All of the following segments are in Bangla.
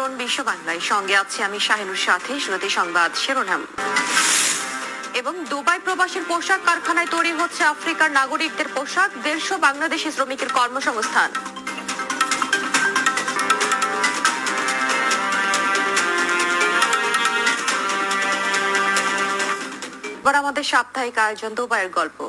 আমন্ত্রণ বিশ্ব বাংলায়, সঙ্গে আছে আমি শাহিনুর, সাথে শুরুতে সংবাদ শিরোনাম। এবং দুবাই প্রবাসীর পোশাক কারখানায় তৈরি হচ্ছে আফ্রিকার নাগরিকদের পোশাক, 150 বাংলাদেশি শ্রমিকের কর্মসংস্থান। এবার আমাদের সাপ্তাহিক আয়োজন দুবাইয়ের গল্প।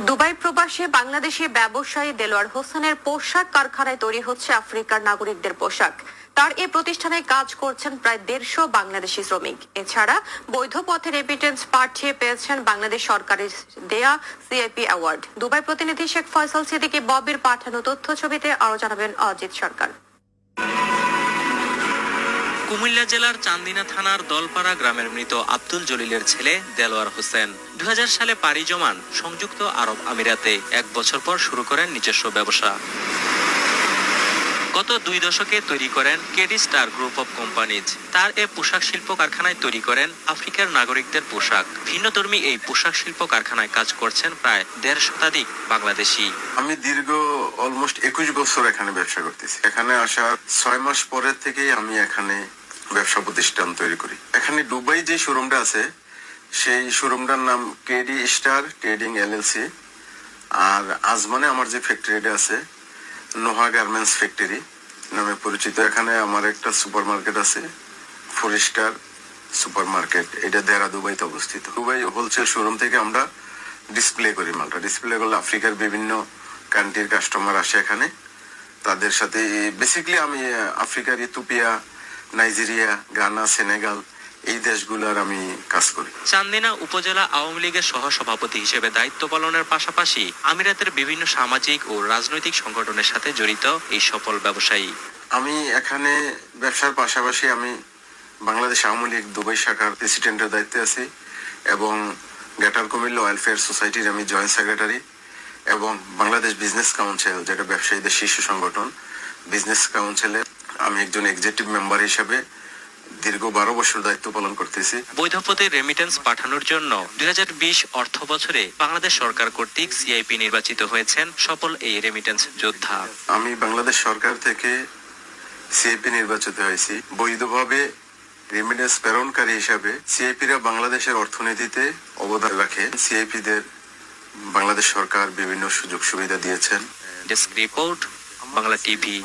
দুবাই প্রবাসী বাংলাদেশি ব্যবসায়ী দেলোয়ার হোসেনের পোশাক কারখানায় তৈরি হচ্ছে আফ্রিকার নাগরিকদের পোশাক। তার এই প্রতিষ্ঠানে কাজ করছেন প্রায় 150 বাংলাদেশি শ্রমিক। এছাড়া বৈধ পথে রেমিটেন্স পাঠিয়ে পেয়েছেন বাংলাদেশ সরকারের দেয়া সিআইপি অ্যাওয়ার্ড। দুবাই প্রতিনিধি শেখ ফয়সাল সিদ্দিকী ববির পাঠানো তথ্য ছবিতে আরো জানাবেন অজিত সরকার। কুমিল্লা জেলার চান্দিনা থানার দলপাড়া গ্রামের মৃত আব্দুল জলিলের ছেলে দেলোয়ার হোসেন 2000 সালে পাড়ি জমান সংযুক্ত আরব আমিরাতে। 1 বছর পর শুরু করেন নিজস্ব ব্যবসা। গত 2 দশকে তৈরি করেন KD star group of companies. তার এ পোশাক শিল্প কারখানায় তৈরি করেন আফ্রিকার নাগরিকদের পোশাক। ভিন্নধর্মী এই পোশাক শিল্প কারখানায় কাজ করছেন প্রায় 1.5 শতাধিক বাংলাদেশি। আমি দীর্ঘ অলমোস্ট 21 বছর এখানে ব্যবসা করতেছি। এখানে আসার 6 মাস পরের থেকেই আমি এখানে ব্যবসা প্রতিষ্ঠান তৈরি করি। এখানে দুবাই যে শোরুমটা আছে সেই শোরুমটার নাম কেডি স্টার ট্রেডিং এলএলসি। আর আজমানে আমার যে ফ্যাক্টরিটা আছে নোহা গার্মেন্টস ফ্যাক্টরি নামে পরিচিত। এখানে আমার একটা সুপার মার্কেট আছে, 4 স্টার সুপার মার্কেট। এটা দেরা দুবাইতে অবস্থিত। দুবাই হোলসেল শোরুম থেকে আমরা ডিসপ্লে করি মালটা। ডিসপ্লে করলে আফ্রিকার বিভিন্ন কান্ট্রির কাস্টমার আসে এখানে। তাদের সাথে বেসিক্যালি আমি আফ্রিকার ইথিওপিয়া, নাইজেরিয়া, গানা, সেনেগাল এই দেশগুলোর আমি কাজ করি। চান্দিনা উপজেলা আওয়ামী লীগের সহসভাপতি হিসেবে দায়িত্ব পালনের পাশাপাশি আমিরাতের বিভিন্ন সামাজিক ও রাজনৈতিক সংগঠনের সাথে জড়িত এই সফল ব্যবসায়ী। আমি এখানে ব্যবসার পাশাপাশি আমি বাংলাদেশ আওয়ামী লীগ দুবাই শাখার প্রেসিডেন্টের দায়িত্বে আছি এবং গ্রেটার কুমিল্লা ওয়েলফেয়ার সোসাইটির আমি জয়েন্ট সেক্রেটারি এবং বাংলাদেশ বিজনেস কাউন্সিল, যেটা ব্যবসায়ীদের শীর্ষ সংগঠন, বিজনেস কাউন্সিলে আমি একজন এক্সিকিউটিভ মেম্বার হিসেবে দীর্ঘ 12 বছর দায়িত্ব পালন করতেছি। বৈধ পথে রেমিটেন্স পাঠানোর জন্য 2020 অর্থ বছরে বাংলাদেশ সরকার কর্তৃক সিআইপি নির্বাচিত হয়েছেন সফল এই রেমিটেন্স যোদ্ধা। আমি বাংলাদেশ সরকার থেকে সিআইপি নির্বাচিত হয়েছি। বৈধভাবে রেমিটেন্স প্রেরণকারী হিসাবে সিআইপিরা বাংলাদেশের অর্থনীতিতে অবদান রাখে। সিআইপিদের বাংলাদেশ সরকার বিভিন্ন সুযোগ সুবিধা দিয়েছেন। Desk report, Bangla TV.